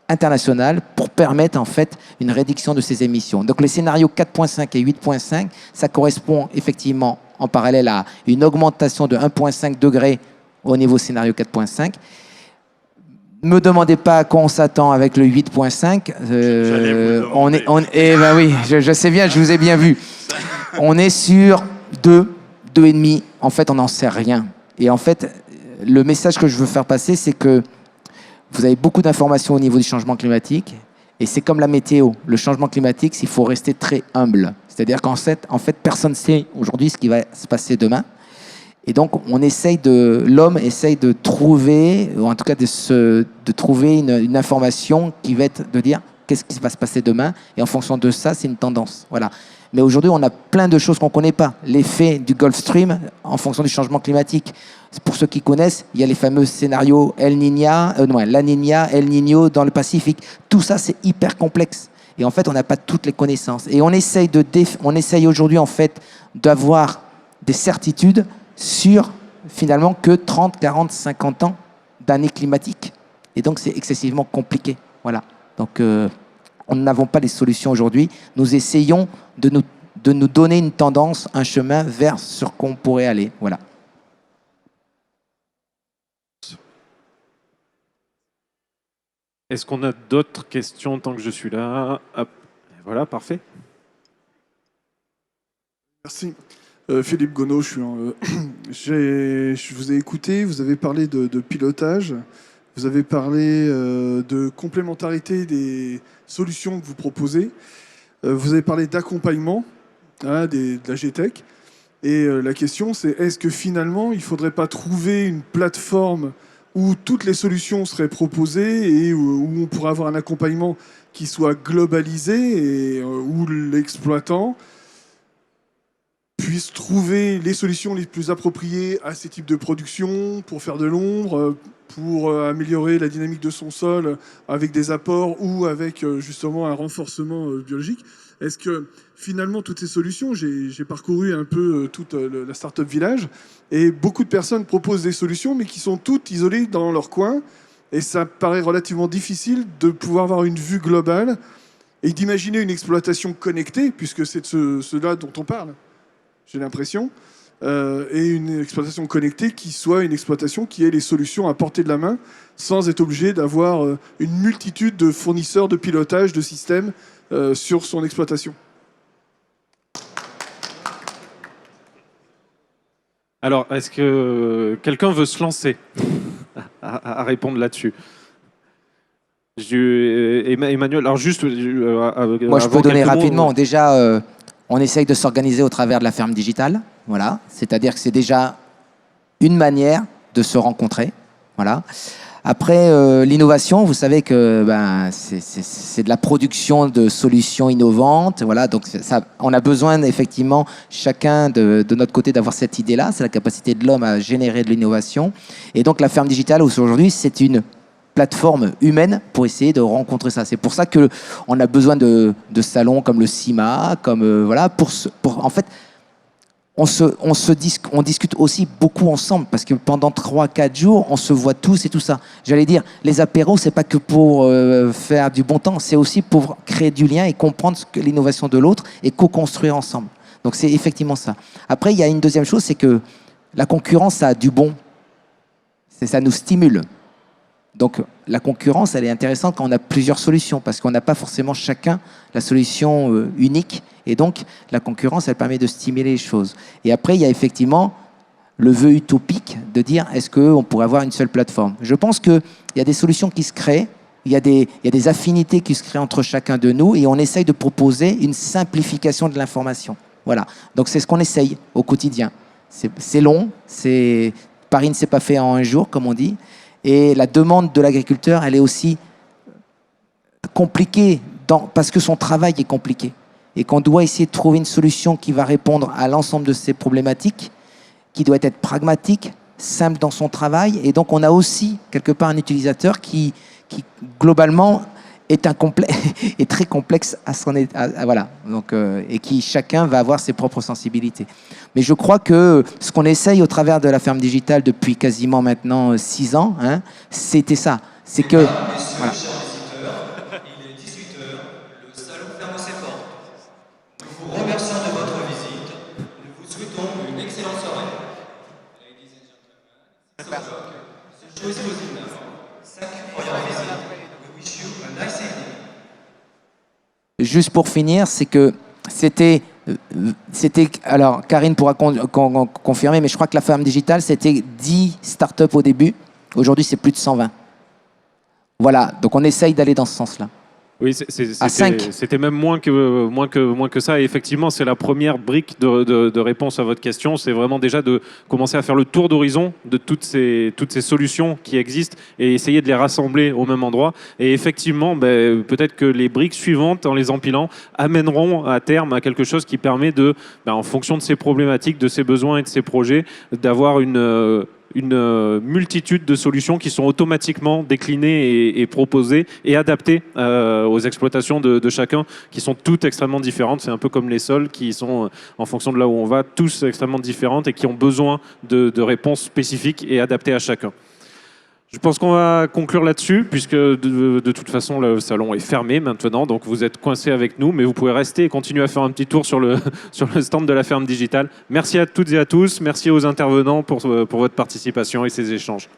Speaker 2: internationale pour permettre en fait une réduction de ces émissions. Donc les scénarios 4.5 et 8.5, ça correspond effectivement en parallèle à une augmentation de 1,5 degré au niveau scénario 4.5. Ne me demandez pas à quoi on s'attend avec le 8.5. Ben oui, je sais bien, je vous ai bien vu. On est sur 2,5. En fait, on n'en sait rien. Et en fait, le message que je veux faire passer, c'est que vous avez beaucoup d'informations au niveau du changement climatique. Et c'est comme la météo. Le changement climatique, il faut rester très humble. C'est-à-dire qu'en fait, personne ne sait aujourd'hui ce qui va se passer demain. Et donc, l'homme essaye de trouver, ou en tout cas de trouver une information qui va être de dire qu'est-ce qui va se passer demain. Et en fonction de ça, c'est une tendance. Voilà. Mais aujourd'hui, on a plein de choses qu'on ne connaît pas. L'effet du Gulf Stream en fonction du changement climatique. Pour ceux qui connaissent, il y a les fameux scénarios La Niña, El Niño dans le Pacifique. Tout ça, c'est hyper complexe. Et en fait, on n'a pas toutes les connaissances. Et on essaye aujourd'hui, en fait, d'avoir des certitudes sur, finalement, que 30, 40, 50 ans d'années climatiques. Et donc, c'est excessivement compliqué. Voilà. Donc, nous n'avons pas les solutions aujourd'hui. Nous essayons de nous donner une tendance, un chemin vers ce qu'on pourrait aller. Voilà.
Speaker 1: Est-ce qu'on a d'autres questions tant que je suis là? Hop. Voilà, parfait.
Speaker 7: Merci. Philippe Gonneau, je vous ai écouté, vous avez parlé de pilotage, vous avez parlé de complémentarité des solutions que vous proposez, vous avez parlé d'accompagnement de la GTEC, et la question c'est est-ce que finalement il ne faudrait pas trouver une plateforme où toutes les solutions seraient proposées et où on pourrait avoir un accompagnement qui soit globalisé et où l'exploitant puisse trouver les solutions les plus appropriées à ces types de production pour faire de l'ombre, pour améliorer la dynamique de son sol avec des apports ou avec justement un renforcement biologique. Est-ce que finalement toutes ces solutions, j'ai parcouru un peu toute la Startup Village et beaucoup de personnes proposent des solutions mais qui sont toutes isolées dans leur coin et ça paraît relativement difficile de pouvoir avoir une vue globale et d'imaginer une exploitation connectée puisque c'est de cela dont on parle. J'ai l'impression, et une exploitation connectée qui soit une exploitation qui ait les solutions à portée de la main, sans être obligé d'avoir une multitude de fournisseurs de pilotage de systèmes sur son exploitation.
Speaker 1: Alors, est-ce que quelqu'un veut se lancer à répondre là-dessus? Emmanuel, alors juste...
Speaker 2: moi, je peux donner rapidement. Déjà... on essaye de s'organiser au travers de la ferme digitale, voilà. C'est-à-dire que c'est déjà une manière de se rencontrer, voilà. Après, l'innovation, vous savez que c'est de la production de solutions innovantes, voilà. Donc on a besoin effectivement chacun de notre côté d'avoir cette idée-là. C'est la capacité de l'homme à générer de l'innovation. Et donc la ferme digitale aujourd'hui, c'est une plateforme humaine pour essayer de rencontrer ça. C'est pour ça que on a besoin de salons comme le CIMA, comme voilà, en fait, on discute aussi beaucoup ensemble parce que pendant 3-4 jours, on se voit tous et tout ça. J'allais dire, les apéros, c'est pas que pour faire du bon temps, c'est aussi pour créer du lien et comprendre l'innovation de l'autre et co-construire ensemble. Donc c'est effectivement ça. Après, il y a une deuxième chose, c'est que la concurrence, ça a du bon. Ça nous stimule. Donc la concurrence, elle est intéressante quand on a plusieurs solutions, parce qu'on n'a pas forcément chacun la solution unique. Et donc la concurrence, elle permet de stimuler les choses. Et après, il y a effectivement le vœu utopique de dire, est-ce qu'on pourrait avoir une seule plateforme? Je pense qu'il y a des solutions qui se créent, il y a des affinités qui se créent entre chacun de nous, et on essaye de proposer une simplification de l'information. Voilà. Donc c'est ce qu'on essaye au quotidien. C'est long, Paris ne s'est pas fait en un jour, comme on dit. Et la demande de l'agriculteur, elle est aussi compliquée parce que son travail est compliqué. Et qu'on doit essayer de trouver une solution qui va répondre à l'ensemble de ces problématiques, qui doit être pragmatique, simple dans son travail. Et donc, on a aussi, quelque part, un utilisateur qui globalement, est très complexe voilà. Donc, et qui chacun va avoir ses propres sensibilités. Mais je crois que ce qu'on essaye au travers de la ferme digitale depuis quasiment maintenant 6 ans, hein, c'était ça. C'est que... Voilà.
Speaker 8: Il est 18h, le salon ferme ses portes. Nous vous remercions de votre visite. Nous vous souhaitons une excellente soirée. Ladies and gentlemen, c'est Choisis vos hymnes. Thank you for your visit. We wish you a nice evening.
Speaker 2: Juste pour finir, c'est que c'était, alors Karine pourra confirmer, mais je crois que la ferme digitale, c'était 10 startups au début. Aujourd'hui, c'est plus de 120. Voilà, donc on essaye d'aller dans ce sens-là.
Speaker 1: Oui, c'était même moins que ça. Et effectivement, c'est la première brique de réponse à votre question. C'est vraiment déjà de commencer à faire le tour d'horizon de toutes ces solutions qui existent et essayer de les rassembler au même endroit. Et effectivement, peut-être que les briques suivantes, en les empilant, amèneront à terme à quelque chose qui permet de, en fonction de ces problématiques, de ces besoins et de ces projets, d'avoir une multitude de solutions qui sont automatiquement déclinées et proposées et adaptées aux exploitations de chacun, qui sont toutes extrêmement différentes. C'est un peu comme les sols qui sont, en fonction de là où on va, tous extrêmement différentes et qui ont besoin de réponses spécifiques et adaptées à chacun. Je pense qu'on va conclure là-dessus, puisque de toute façon, le salon est fermé maintenant, donc vous êtes coincés avec nous, mais vous pouvez rester et continuer à faire un petit tour sur le stand de la ferme digitale. Merci à toutes et à tous, merci aux intervenants pour votre participation et ces échanges.